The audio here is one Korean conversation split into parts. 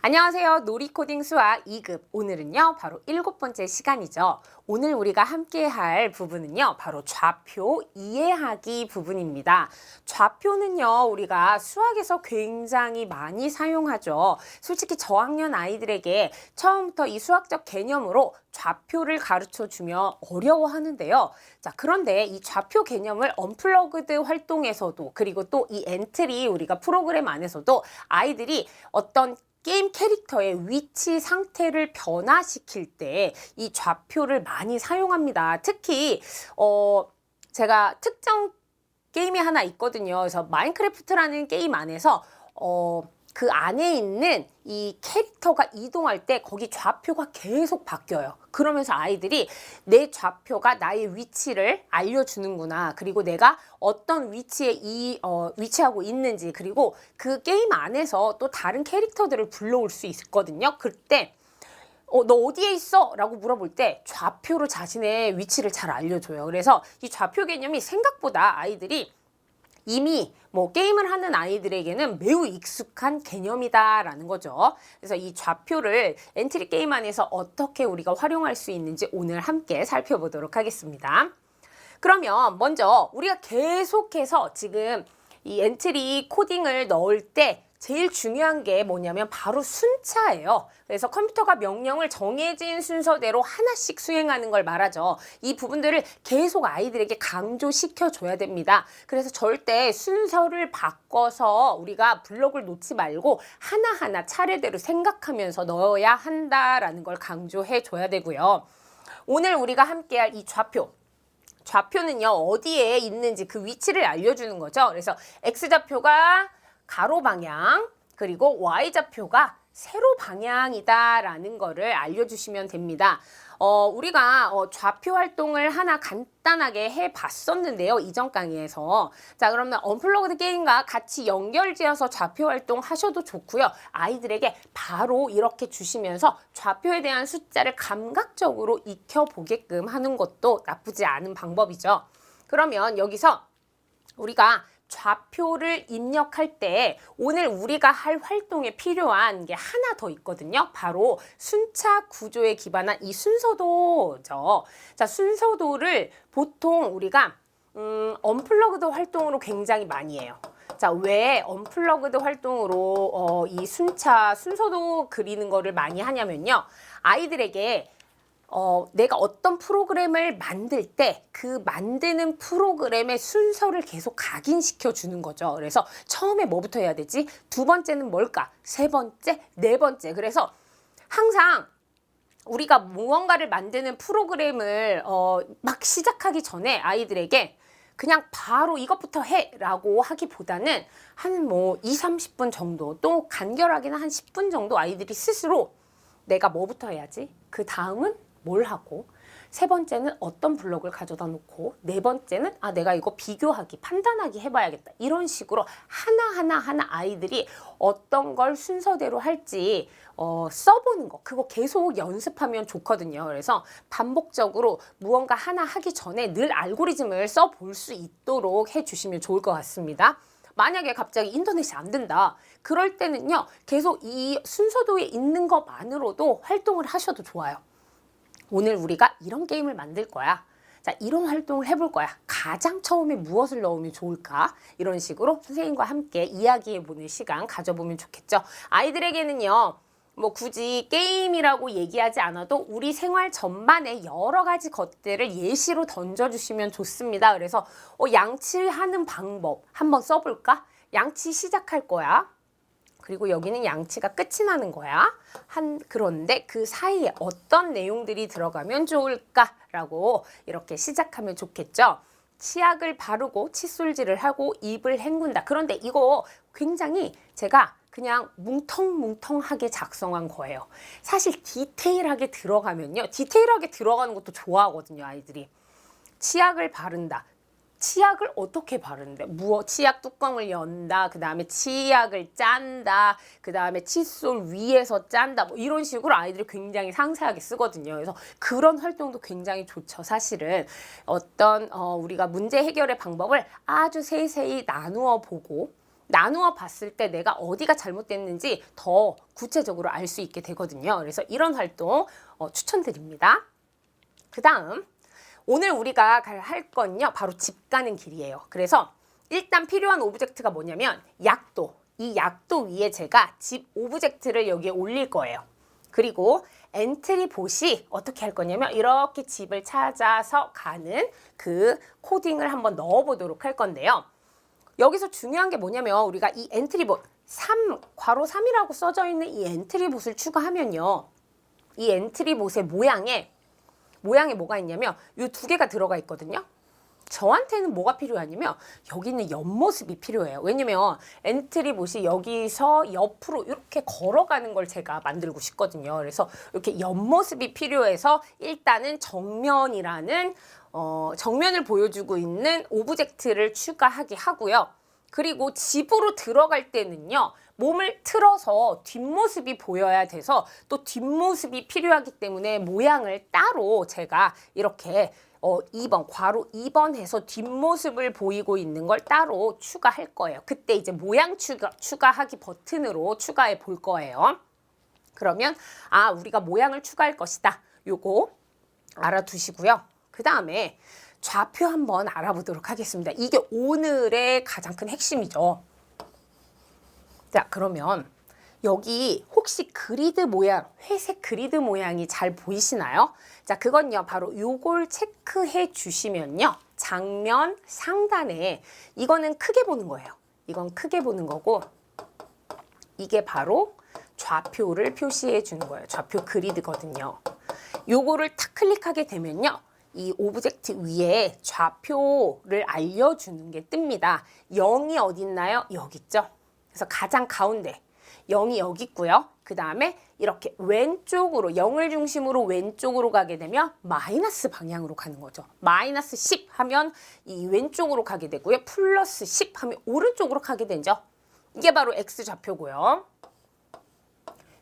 안녕하세요. 놀이코딩 수학 2급. 오늘은요, 바로 7번째 시간이죠. 오늘 우리가 함께 할 부분은요, 바로 좌표 이해하기 부분입니다. 좌표는요, 우리가 수학에서 굉장히 많이 사용하죠. 솔직히 저학년 아이들에게 처음부터 이 수학적 개념으로 좌표를 가르쳐 주면 어려워하는데요. 자, 그런데 이 좌표 개념을 언플러그드 활동에서도, 그리고 또 이 엔트리 우리가 프로그램 안에서도 아이들이 어떤 게임 캐릭터의 위치 상태를 변화시킬 때 이 좌표를 많이 사용합니다. 특히 제가 특정 게임이 하나 있거든요. 그래서 마인크래프트라는 게임 안에서 그 안에 있는 이 캐릭터가 이동할 때 거기 좌표가 계속 바뀌어요. 그러면서 아이들이 내 좌표가 나의 위치를 알려주는구나. 그리고 내가 어떤 위치에 위치하고 있는지, 그리고 그 게임 안에서 또 다른 캐릭터들을 불러올 수 있거든요. 그때 너 어디에 있어? 라고 물어볼 때 좌표로 자신의 위치를 잘 알려줘요. 그래서 이 좌표 개념이 생각보다 아이들이 이미 게임을 하는 아이들에게는 매우 익숙한 개념이다라는 거죠. 그래서 이 좌표를 엔트리 게임 안에서 어떻게 우리가 활용할 수 있는지 오늘 함께 살펴보도록 하겠습니다. 그러면 먼저 우리가 계속해서 지금 이 엔트리 코딩을 넣을 때 제일 중요한 게 뭐냐면 바로 순차예요. 그래서 컴퓨터가 명령을 정해진 순서대로 하나씩 수행하는 걸 말하죠. 이 부분들을 계속 아이들에게 강조시켜 줘야 됩니다. 그래서 절대 순서를 바꿔서 우리가 블록을 놓지 말고 하나하나 차례대로 생각하면서 넣어야 한다라는 걸 강조해 줘야 되고요. 오늘 우리가 함께할 이 좌표는요, 어디에 있는지 그 위치를 알려주는 거죠. 그래서 X좌표가 가로 방향, 그리고 Y좌표가 세로 방향이다라는 거를 알려주시면 됩니다. 우리가 좌표 활동을 하나 간단하게 해봤었는데요. 이전 강의에서. 자, 그러면 언플러그드 게임과 같이 연결지어서 좌표 활동 하셔도 좋고요. 아이들에게 바로 이렇게 주시면서 좌표에 대한 숫자를 감각적으로 익혀보게끔 하는 것도 나쁘지 않은 방법이죠. 그러면 여기서 우리가 좌표를 입력할 때 오늘 우리가 할 활동에 필요한 게 하나 더 있거든요. 바로 순차 구조에 기반한 이 순서도죠. 자, 순서도를 보통 우리가 언플러그드 활동으로 굉장히 많이 해요. 자, 왜 언플러그드 활동으로 이 순서도 그리는 거를 많이 하냐면요. 아이들에게 내가 어떤 프로그램을 만들 때 그 만드는 프로그램의 순서를 계속 각인시켜 주는 거죠. 그래서 처음에 뭐부터 해야 되지? 두 번째는 뭘까? 세 번째, 네 번째. 그래서 항상 우리가 무언가를 만드는 프로그램을 막 시작하기 전에 아이들에게 그냥 바로 이것부터 해 라고 하기보다는 한 2, 30분 정도, 또 간결하게는 한 10분 정도 아이들이 스스로 내가 뭐부터 해야지? 그 다음은 뭘 하고, 세 번째는 어떤 블록을 가져다 놓고, 네 번째는 내가 이거 비교하기, 판단하기 해봐야겠다. 이런 식으로 하나하나 아이들이 어떤 걸 순서대로 할지 써보는 거, 그거 계속 연습하면 좋거든요. 그래서 반복적으로 무언가 하나 하기 전에 늘 알고리즘을 써볼 수 있도록 해주시면 좋을 것 같습니다. 만약에 갑자기 인터넷이 안 된다. 그럴 때는요, 계속 이 순서도에 있는 것만으로도 활동을 하셔도 좋아요. 오늘 우리가 이런 게임을 만들 거야. 자, 이런 활동을 해볼 거야. 가장 처음에 무엇을 넣으면 좋을까? 이런 식으로 선생님과 함께 이야기해보는 시간 가져보면 좋겠죠. 아이들에게는요, 굳이 게임이라고 얘기하지 않아도 우리 생활 전반에 여러 가지 것들을 예시로 던져주시면 좋습니다. 그래서 양치하는 방법 한번 써볼까? 양치 시작할 거야. 그리고 여기는 양치가 끝이 나는 거야. 그런데 그 사이에 어떤 내용들이 들어가면 좋을까라고 이렇게 시작하면 좋겠죠. 치약을 바르고 칫솔질을 하고 입을 헹군다. 그런데 이거 굉장히 제가 그냥 뭉텅뭉텅하게 작성한 거예요. 사실 디테일하게 들어가면요. 디테일하게 들어가는 것도 좋아하거든요, 아이들이. 치약을 바른다. 치약을 어떻게 바르는데? 치약 뚜껑을 연다. 그 다음에 치약을 짠다. 그 다음에 칫솔 위에서 짠다. 이런 식으로 아이들이 굉장히 상세하게 쓰거든요. 그래서 그런 활동도 굉장히 좋죠. 사실은 어떤 우리가 문제 해결의 방법을 아주 세세히 나누어 보고 나누어 봤을 때 내가 어디가 잘못됐는지 더 구체적으로 알 수 있게 되거든요. 그래서 이런 활동 추천드립니다. 그 다음 오늘 우리가 할 건요 바로 집 가는 길이에요. 그래서 일단 필요한 오브젝트가 뭐냐면 약도. 이 약도 위에 제가 집 오브젝트를 여기에 올릴 거예요. 그리고 엔트리 봇이 어떻게 할 거냐면 이렇게 집을 찾아서 가는 그 코딩을 한번 넣어보도록 할 건데요. 여기서 중요한 게 뭐냐면 우리가 이 엔트리 봇 3, 괄호 3이라고 써져 있는 이 엔트리 봇을 추가하면요. 이 엔트리 봇의 모양에 뭐가 있냐면 이 두 개가 들어가 있거든요. 저한테는 뭐가 필요하냐면 여기 있는 옆모습이 필요해요. 왜냐면 엔트리 봇이 여기서 옆으로 이렇게 걸어가는 걸 제가 만들고 싶거든요. 그래서 이렇게 옆모습이 필요해서 일단은 정면이라는 정면을 보여주고 있는 오브젝트를 추가하게 하고요. 그리고 집으로 들어갈 때는요. 몸을 틀어서 뒷모습이 보여야 돼서 또 뒷모습이 필요하기 때문에 모양을 따로 제가 이렇게 2번, 괄호 2번 해서 뒷모습을 보이고 있는 걸 따로 추가할 거예요. 그때 이제 모양 추가하기 버튼으로 추가해 볼 거예요. 그러면 우리가 모양을 추가할 것이다. 요거 알아두시고요. 그 다음에 좌표 한번 알아보도록 하겠습니다. 이게 오늘의 가장 큰 핵심이죠. 자, 그러면 여기 혹시 그리드 모양, 회색 그리드 모양이 잘 보이시나요? 자, 그건요, 바로 요걸 체크해 주시면요. 장면 상단에 이거는 크게 보는 거예요. 이건 크게 보는 거고, 이게 바로 좌표를 표시해 주는 거예요. 좌표 그리드거든요. 요거를 탁 클릭하게 되면요. 이 오브젝트 위에 좌표를 알려주는 게 뜹니다. 0이 어디 있나요? 여기 있죠? 그래서 가장 가운데 0이 여기 있고요. 그 다음에 이렇게 왼쪽으로 0을 중심으로 왼쪽으로 가게 되면 마이너스 방향으로 가는 거죠. 마이너스 10 하면 이 왼쪽으로 가게 되고요. 플러스 10 하면 오른쪽으로 가게 되죠. 이게 바로 X좌표고요.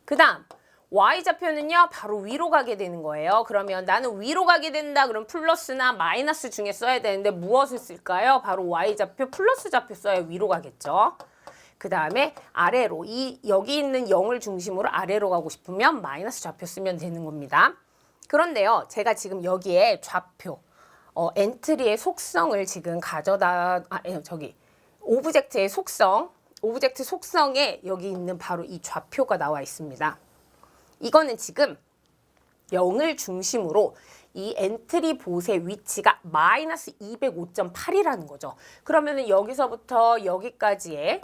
그 다음 Y좌표는요. 바로 위로 가게 되는 거예요. 그러면 나는 위로 가게 된다. 그럼 플러스나 마이너스 중에 써야 되는데 무엇을 쓸까요? 바로 Y좌표 플러스 좌표 써야 위로 가겠죠. 그 다음에 아래로 여기 있는 0을 중심으로 아래로 가고 싶으면 마이너스 좌표 쓰면 되는 겁니다. 그런데요. 제가 지금 여기에 좌표 엔트리의 속성을 지금 오브젝트의 속성 오브젝트 속성에 여기 있는 바로 이 좌표가 나와 있습니다. 이거는 지금 0을 중심으로 이 엔트리 봇의 위치가 마이너스 205.8이라는 거죠. 그러면은 여기서부터 여기까지의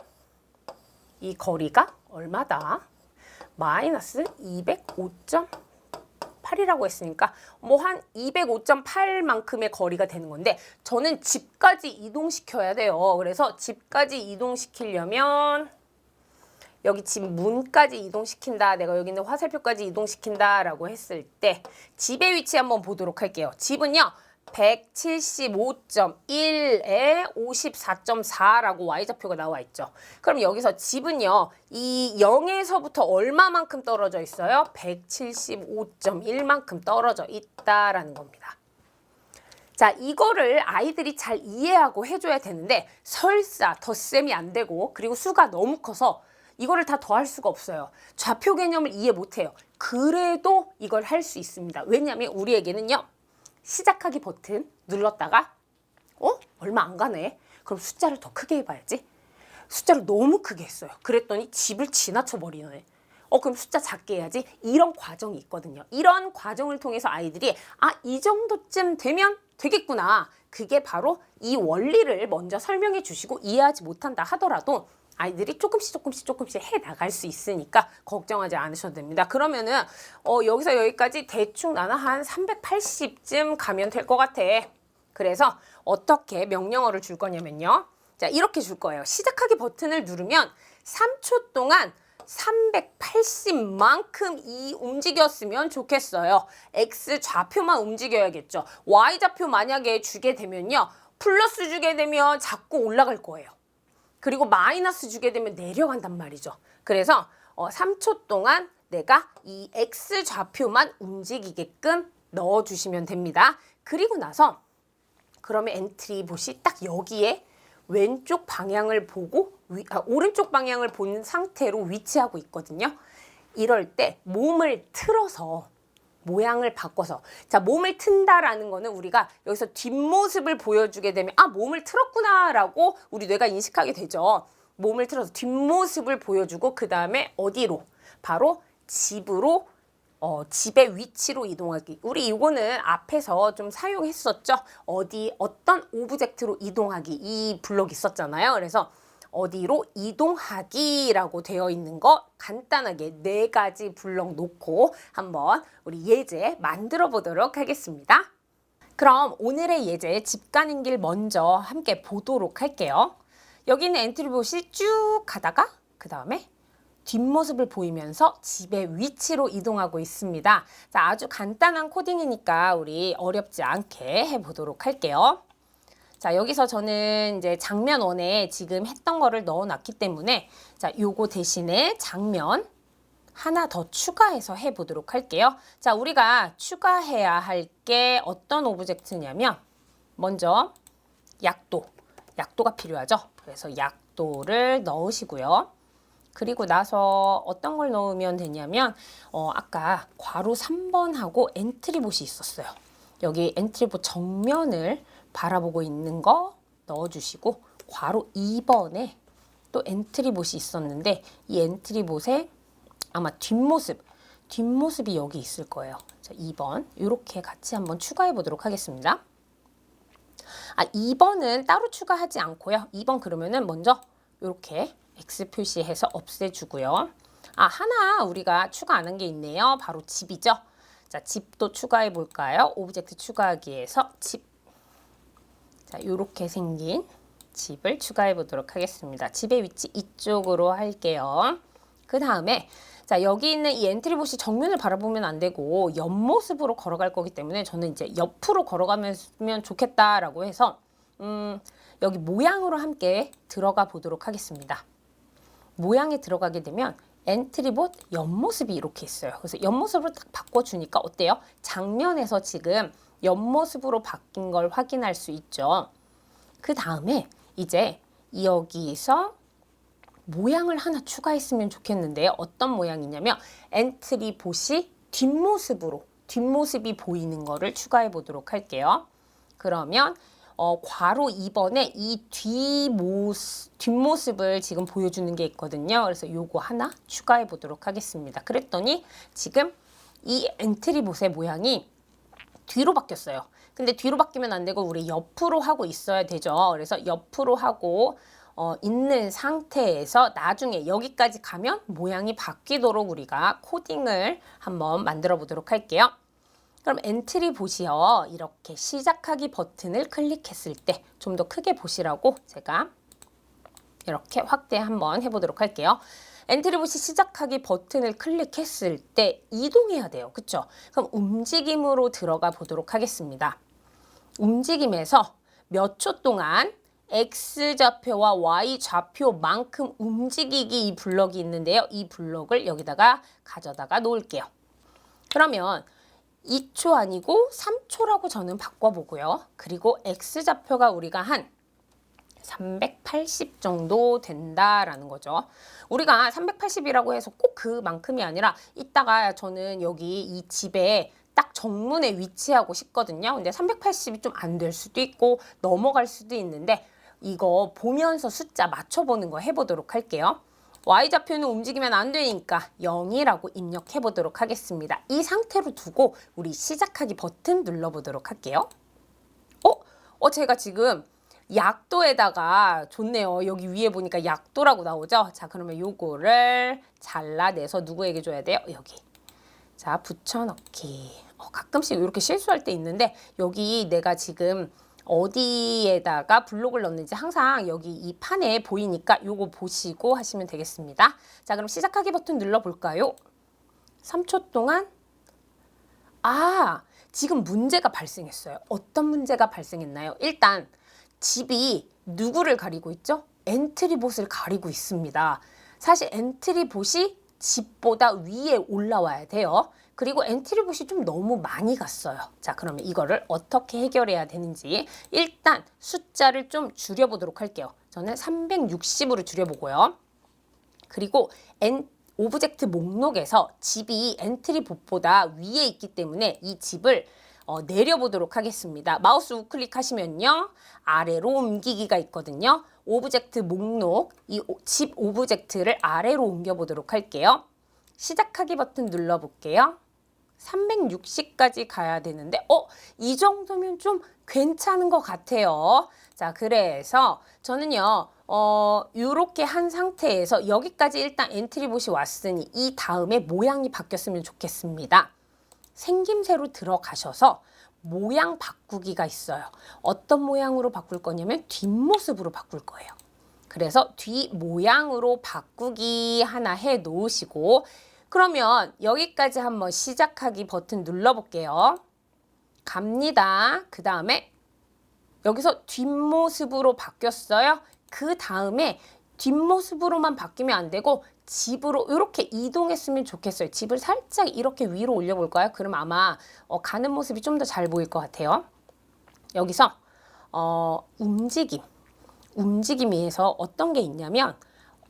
이 거리가 얼마다? 마이너스 205.8이라고 했으니까 뭐 한 205.8만큼의 거리가 되는 건데 저는 집까지 이동시켜야 돼요. 그래서 집까지 이동시키려면 여기 집 문까지 이동시킨다. 내가 여기 있는 화살표까지 이동시킨다 라고 했을 때 집의 위치 한번 보도록 할게요. 집은요. 175.1에 54.4라고 Y좌표가 나와 있죠. 그럼 여기서 집은요. 이 0에서부터 얼마만큼 떨어져 있어요? 175.1만큼 떨어져 있다라는 겁니다. 자, 이거를 아이들이 잘 이해하고 해줘야 되는데 설사 덧셈이 안 되고 그리고 수가 너무 커서 이거를 다 더할 수가 없어요. 좌표 개념을 이해 못해요. 그래도 이걸 할 수 있습니다. 왜냐하면 우리에게는요. 시작하기 버튼 눌렀다가 얼마 안 가네. 그럼 숫자를 더 크게 해봐야지. 숫자를 너무 크게 했어요. 그랬더니 집을 지나쳐 버리네. 그럼 숫자 작게 해야지. 이런 과정이 있거든요. 이런 과정을 통해서 아이들이 이 정도쯤 되면 되겠구나. 그게 바로 이 원리를 먼저 설명해 주시고 이해하지 못한다 하더라도 아이들이 조금씩 해 나갈 수 있으니까 걱정하지 않으셔도 됩니다. 그러면은 여기서 여기까지 대충 나는 한 380쯤 가면 될 것 같아. 그래서 어떻게 명령어를 줄 거냐면요. 자, 이렇게 줄 거예요. 시작하기 버튼을 누르면 3초 동안 380만큼 움직였으면 좋겠어요. X 좌표만 움직여야겠죠. Y 좌표 만약에 주게 되면요. 플러스 주게 되면 자꾸 올라갈 거예요. 그리고 마이너스 주게 되면 내려간단 말이죠. 그래서 3초 동안 내가 이 X 좌표만 움직이게끔 넣어주시면 됩니다. 그리고 나서 그러면 엔트리 봇이 딱 여기에 왼쪽 방향을 보고 오른쪽 방향을 본 상태로 위치하고 있거든요. 이럴 때 몸을 틀어서 모양을 바꿔서, 자, 몸을 튼다라는 거는 우리가 여기서 뒷모습을 보여주게 되면 몸을 틀었구나 라고 우리 뇌가 인식하게 되죠. 몸을 틀어서 뒷모습을 보여주고 그 다음에 어디로? 바로 집으로, 집의 위치로 이동하기. 우리 이거는 앞에서 좀 사용했었죠. 어떤 오브젝트로 이동하기, 이 블록 있었잖아요. 그래서 어디로 이동하기라고 되어 있는 거 간단하게 4가지 블록 놓고 한번 우리 예제 만들어 보도록 하겠습니다. 그럼 오늘의 예제 집 가는 길 먼저 함께 보도록 할게요. 여기는 엔트리봇이 쭉 가다가 그 다음에 뒷모습을 보이면서 집의 위치로 이동하고 있습니다. 자, 아주 간단한 코딩이니까 우리 어렵지 않게 해보도록 할게요. 자, 여기서 저는 이제 장면 1에 지금 했던 거를 넣어놨기 때문에 자, 요거 대신에 장면 하나 더 추가해서 해보도록 할게요. 자, 우리가 추가해야 할 게 어떤 오브젝트냐면 먼저 약도가 필요하죠. 그래서 약도를 넣으시고요. 그리고 나서 어떤 걸 넣으면 되냐면 아까 괄호 3번하고 엔트리봇이 있었어요. 여기 엔트리봇 정면을 바라보고 있는 거 넣어주시고 괄호 2번에 또 엔트리봇이 있었는데 이 엔트리봇에 아마 뒷모습이 여기 있을 거예요. 자, 2번 이렇게 같이 한번 추가해 보도록 하겠습니다. 2번은 따로 추가하지 않고요. 2번 그러면은 먼저 이렇게 X 표시해서 없애주고요. 하나 우리가 추가 안 한 게 있네요. 바로 집이죠. 자, 집도 추가해 볼까요? 오브젝트 추가하기에서 집. 자, 요렇게 생긴 집을 추가해 보도록 하겠습니다. 집의 위치 이쪽으로 할게요. 그 다음에 자, 여기 있는 이 엔트리봇이 정면을 바라보면 안 되고 옆모습으로 걸어갈 거기 때문에 저는 이제 옆으로 걸어가면 좋겠다라고 해서 여기 모양으로 함께 들어가 보도록 하겠습니다. 모양에 들어가게 되면 엔트리봇 옆모습이 이렇게 있어요. 그래서 옆모습으로 딱 바꿔주니까 어때요? 장면에서 지금 옆모습으로 바뀐 걸 확인할 수 있죠. 그 다음에 이제 여기서 모양을 하나 추가했으면 좋겠는데요. 어떤 모양이냐면 엔트리봇이 뒷모습이 보이는 거를 추가해 보도록 할게요. 그러면 괄호 2번에 이 뒷모습을 지금 보여주는 게 있거든요. 그래서 요거 하나 추가해 보도록 하겠습니다. 그랬더니 지금 이 엔트리봇의 모양이 뒤로 바뀌었어요. 근데 뒤로 바뀌면 안 되고 우리 옆으로 하고 있어야 되죠. 그래서 옆으로 하고 있는 상태에서 나중에 여기까지 가면 모양이 바뀌도록 우리가 코딩을 한번 만들어 보도록 할게요. 그럼 엔트리봇이요. 이렇게 시작하기 버튼을 클릭했을 때 좀 더 크게 보시라고 제가 이렇게 확대 한번 해보도록 할게요. 엔트리봇이 시작하기 버튼을 클릭했을 때 이동해야 돼요. 그쵸? 그럼 움직임으로 들어가 보도록 하겠습니다. 움직임에서 몇 초 동안 X좌표와 Y좌표만큼 움직이기 이 블럭이 있는데요. 이 블럭을 여기다가 가져다가 놓을게요. 그러면 2초 아니고 3초라고 저는 바꿔보고요. 그리고 X좌표가 우리가 한 380 정도 된다라는 거죠. 우리가 380이라고 해서 꼭 그만큼이 아니라 이따가 저는 여기 이 집에 딱 정문에 위치하고 싶거든요. 근데 380이 좀 안 될 수도 있고 넘어갈 수도 있는데 이거 보면서 숫자 맞춰보는 거 해보도록 할게요. Y좌표는 움직이면 안 되니까 0이라고 입력해 보도록 하겠습니다. 이 상태로 두고 우리 시작하기 버튼 눌러보도록 할게요. 제가 지금 약도에다가 좋네요. 여기 위에 보니까 약도라고 나오죠. 자, 그러면 요거를 잘라내서 누구에게 줘야 돼요? 여기. 자, 붙여넣기. 가끔씩 이렇게 실수할 때 있는데 여기 내가 지금 어디에다가 블록을 넣는지 항상 여기 이 판에 보이니까 요거 보시고 하시면 되겠습니다. 자, 그럼 시작하기 버튼 눌러볼까요? 3초 동안 지금 문제가 발생했어요. 어떤 문제가 발생했나요? 일단 집이 누구를 가리고 있죠? 엔트리봇을 가리고 있습니다. 사실 엔트리봇이 집보다 위에 올라와야 돼요. 그리고 엔트리봇이 좀 너무 많이 갔어요. 자, 그러면 이거를 어떻게 해결해야 되는지 일단 숫자를 좀 줄여보도록 할게요. 저는 360으로 줄여보고요. 그리고 오브젝트 목록에서 집이 엔트리봇보다 위에 있기 때문에 이 집을 내려보도록 하겠습니다. 마우스 우클릭하시면요. 아래로 옮기기가 있거든요. 오브젝트 목록, 이 집 오브젝트를 아래로 옮겨보도록 할게요. 시작하기 버튼 눌러볼게요. 360까지 가야 되는데 이 정도면 좀 괜찮은 것 같아요. 자, 그래서 저는요 요렇게 한 상태에서 여기까지 일단 엔트리봇이 왔으니 이 다음에 모양이 바뀌었으면 좋겠습니다. 생김새로 들어가셔서 모양 바꾸기가 있어요. 어떤 모양으로 바꿀 거냐면 뒷모습으로 바꿀 거예요. 그래서 뒷 모양으로 바꾸기 하나 해 놓으시고, 그러면 여기까지 한번 시작하기 버튼 눌러볼게요. 갑니다. 그 다음에 여기서 뒷모습으로 바뀌었어요. 그 다음에 뒷모습으로만 바뀌면 안 되고 집으로 이렇게 이동했으면 좋겠어요. 집을 살짝 이렇게 위로 올려볼까요? 그럼 아마 가는 모습이 좀 더 잘 보일 것 같아요. 여기서 움직임에서 어떤 게 있냐면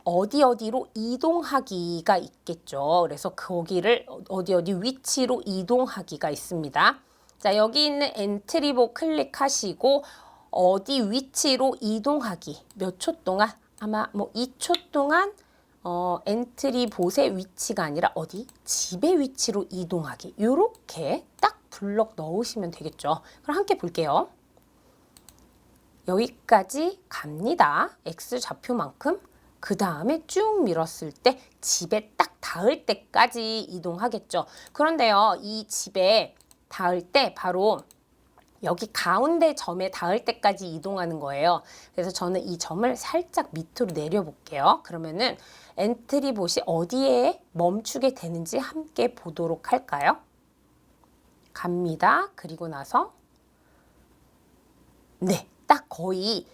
어디로 이동하기가 있겠죠. 그래서 거기를 어디 위치로 이동하기가 있습니다. 자, 여기 있는 엔트리봇 클릭하시고 어디 위치로 이동하기 몇 초 동안, 아마 뭐 2초 동안 엔트리봇의 위치가 아니라 어디? 집의 위치로 이동하기. 요렇게 딱 블럭 넣으시면 되겠죠. 그럼 함께 볼게요. 여기까지 갑니다. X 좌표만큼. 그 다음에 쭉 밀었을 때 집에 딱 닿을 때까지 이동하겠죠. 그런데요, 이 집에 닿을 때 바로 여기 가운데 점에 닿을 때까지 이동하는 거예요. 그래서 저는 이 점을 살짝 밑으로 내려볼게요. 그러면은 엔트리봇이 어디에 멈추게 되는지 함께 보도록 할까요? 갑니다. 그리고 나서 네, 딱 거의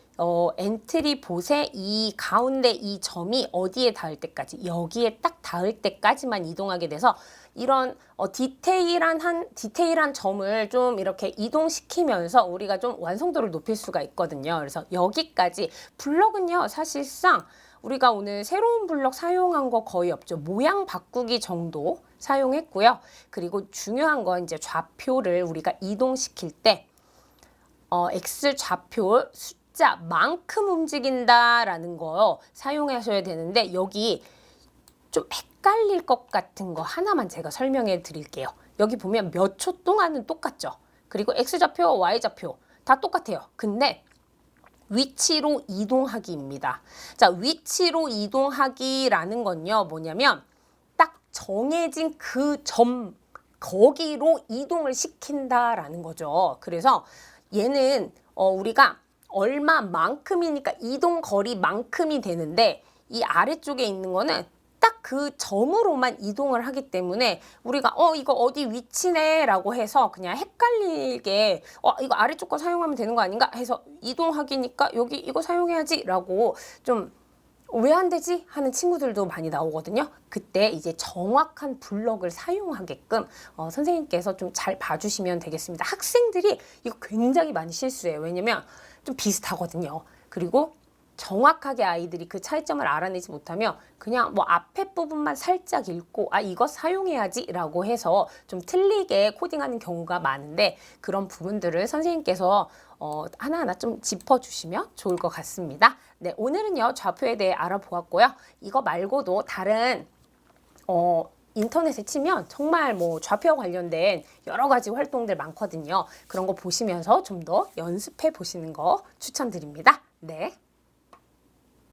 엔트리봇의 이 가운데 이 점이 어디에 닿을 때까지, 여기에 딱 닿을 때까지만 이동하게 돼서 이런 디테일한 점을 좀 이렇게 이동시키면서 우리가 좀 완성도를 높일 수가 있거든요. 그래서 여기까지 블럭은요, 사실상 우리가 오늘 새로운 블럭 사용한 거 거의 없죠. 모양 바꾸기 정도 사용했고요. 그리고 중요한 건 이제 좌표를 우리가 이동시킬 때 X 좌표 숫자만큼 움직인다라는 거 사용하셔야 되는데, 여기 좀 헷갈릴 것 같은 거 하나만 제가 설명해 드릴게요. 여기 보면 몇 초 동안은 똑같죠. 그리고 X좌표, Y좌표 다 똑같아요. 근데 위치로 이동하기입니다. 자, 위치로 이동하기라는 건요, 뭐냐면 딱 정해진 그 점, 거기로 이동을 시킨다라는 거죠. 그래서 얘는 우리가 얼마만큼이니까 이동 거리만큼이 되는데, 이 아래쪽에 있는 거는 딱 그 점으로만 이동을 하기 때문에 우리가 이거 어디 위치네 라고 해서 그냥 헷갈리게 이거 아래쪽 거 사용하면 되는 거 아닌가 해서 이동하기니까 여기 이거 사용해야지 라고 좀 왜 안 되지? 하는 친구들도 많이 나오거든요. 그때 이제 정확한 블럭을 사용하게끔 선생님께서 좀 잘 봐주시면 되겠습니다. 학생들이 이거 굉장히 많이 실수해요. 왜냐면 좀 비슷하거든요. 그리고 정확하게 아이들이 그 차이점을 알아내지 못하면 그냥 뭐 앞에 부분만 살짝 읽고 이거 사용해야지 라고 해서 좀 틀리게 코딩하는 경우가 많은데, 그런 부분들을 선생님께서 하나하나 좀 짚어주시면 좋을 것 같습니다. 네, 오늘은요 좌표에 대해 알아보았고요. 이거 말고도 다른 인터넷에 치면 정말 뭐 좌표 관련된 여러 가지 활동들 많거든요. 그런 거 보시면서 좀 더 연습해 보시는 거 추천드립니다. 네.